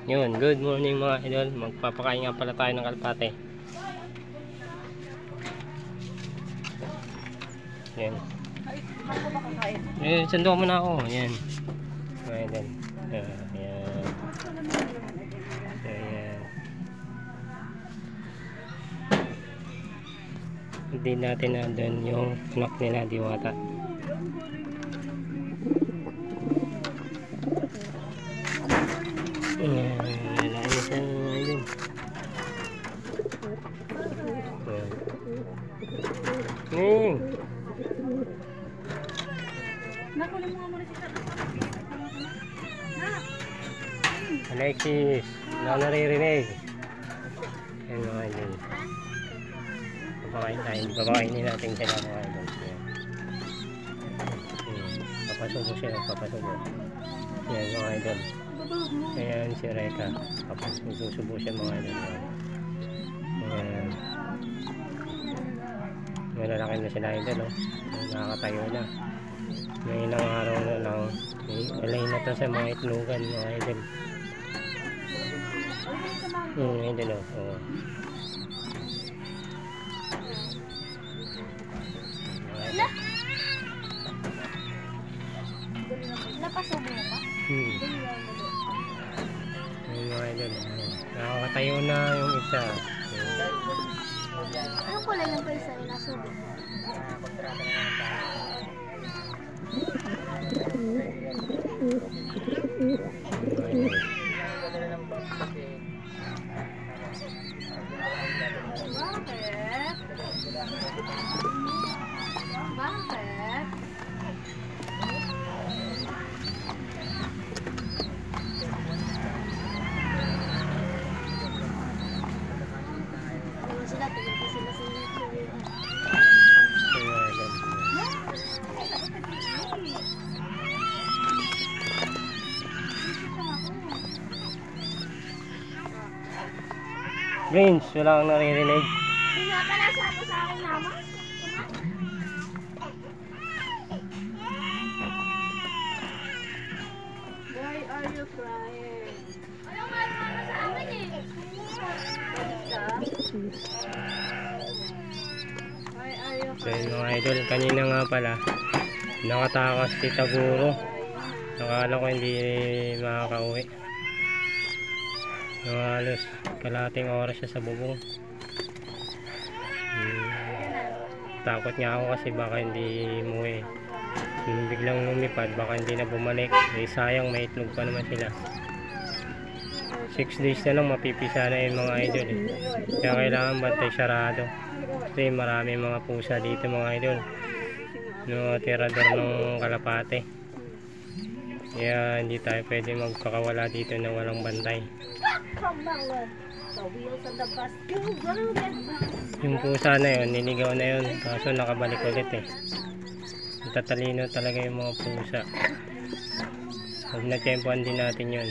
Yun, good morning mga idol. Magpapakain nga pala tayo ng kalapate. Yan. Ako ba kakain? Sando mo na ako. Yan. Mga idol. Yan. Yan. Hindi natin na doon yung anak nila, Diwata. Nalain siya mga idol. Ning! Nakunin mo nga muna si Alexis, wala naririnig. Yan mga idol. Papakain tayo. Papakainin natin sila mga idol. Papasubo siya. Papasubo. Yan mga idol. Ayan si Reka. Papasubo siya mga idol. Ayan. Malalaki na sila idol. Nakakatayo na. May ilang araw na lang. Alay na to sa mga itlogan mga idol. Idol o. Napasubo mo pa? Ayun mga idol. Nakakatayo na yung isa. Anong kulay lang pa isa yung nasubo? Bakit? Sila, tigil sila sa YouTube. Brains, wala kang naririnig. Hindi nga pala sabi sa akin naman. Why are you crying? Ayaw nga naman sa amin eh. Why are you So yun mga idol, kanina nga pala nakatakas si Taguro. Nakala ko hindi makakauwi. Halos kalating oras siya sa bubong. Takot nga ako kasi baka hindi umuwi. Biglang lumipad, baka hindi na bumalik. Sayang, may itlog pa naman sila. 6 days na lang mapipisa na yung mga idol eh. Kaya kailangan bantay sarado. Kasi marami mga pusa dito mga idol. No, tirador ng kalapate. Kaya hindi tayo pwede magpakawala dito na walang bantay. Yung pusa na yun, niligaw na yun. Kaso nakabalik ulit eh. Tatalino talaga yung mga pusa. Pag natempohan din natin yun,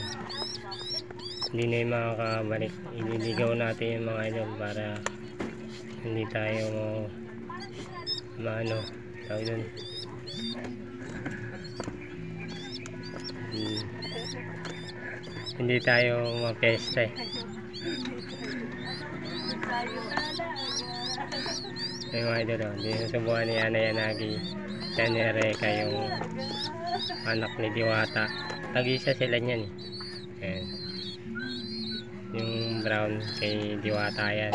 hindi na yung makakabalik. Ililigaw natin yung mga idol para hindi tayo maano tawag dun, hindi tayo mapesta eh. Yung mga idol hindi nasubuhan ni Ana Yanagi yan ni Reka yung anak ni Diwata. Tag-isa sila nyan eh. Ayan. Yung brown kay Diwata yan,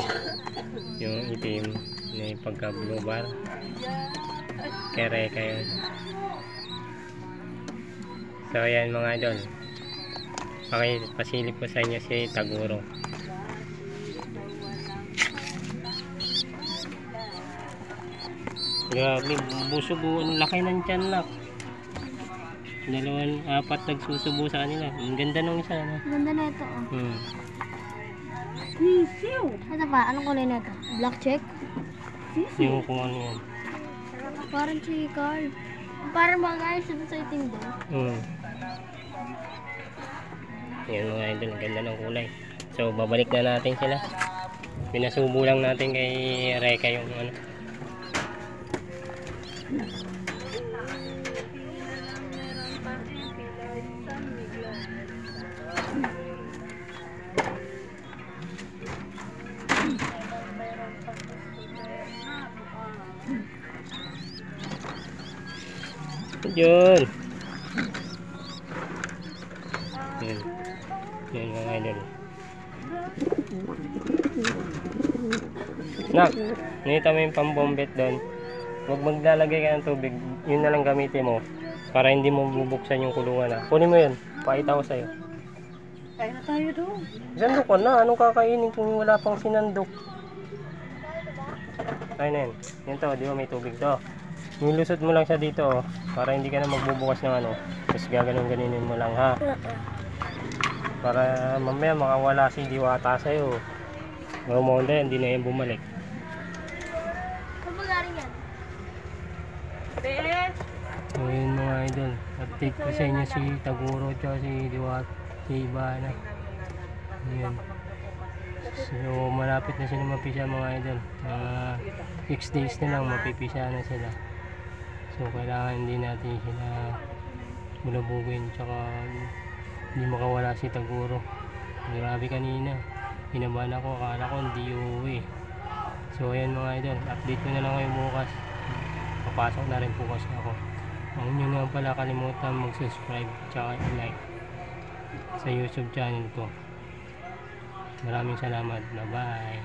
yung itim na pagka blue bar kay Reka yun. So ayan mga idol, pasilip ko sa inyo si Taguro. Grabe, busog, ang laki ng tiyan lang. 2, 4 nagsusubo sa kanila. Ang ganda nung isa, no? Ganda na ito oh. Sisiw. Ano pa? Anong kulay na ito? Black check? Yung kung ano yan. Parang si Carl. Parang bagay siya sa itim doon. Yan mga idol, ang ganda ng kulay. So babalik na natin sila. Pinasubo lang natin kay Reka yung ano. yun. Yan. Yan mga idol. Nak, nakita mo yung pambombet doon. Huwag maglalagay ka ng tubig. Yun na lang gamitin mo. Para hindi mo bubuksan yung kulungan na. Kunin mo yun. Pakita ko sa'yo. Kaya na tayo doon. Sandok ka na. Anong kakainin kung wala pang sinandok? Ayun na yun. Yan to. Di ba may tubig to? Nilusot mo lang siya dito. Oh, para hindi ka na magbubukas ng ano. Tapos gaganon-ganinin mo lang ha. Para mamaya makawala si Diwata sa'yo. Rumonda yan. Hindi na yan bumalik. Saan ba galing yan? So yun mga idol, update ko sa inyo si Taguro at si Diwata, si Ivana. Yun. So malapit na sila mapisa mga idol. 6 days na lang mapipisa na sila. So kailangan hindi natin sila bulabugin, tsaka hindi makawala si Taguro. Grabe kanina, inabahan ako, akala ko hindi uuwi. So ayan mga idol, update ko na lang kayo bukas. Papasok na rin po kasi ako. Huwag nyo nga pala kalimutan mag-subscribe tsaka i-like sa YouTube channel ko. Maraming salamat. Bye bye.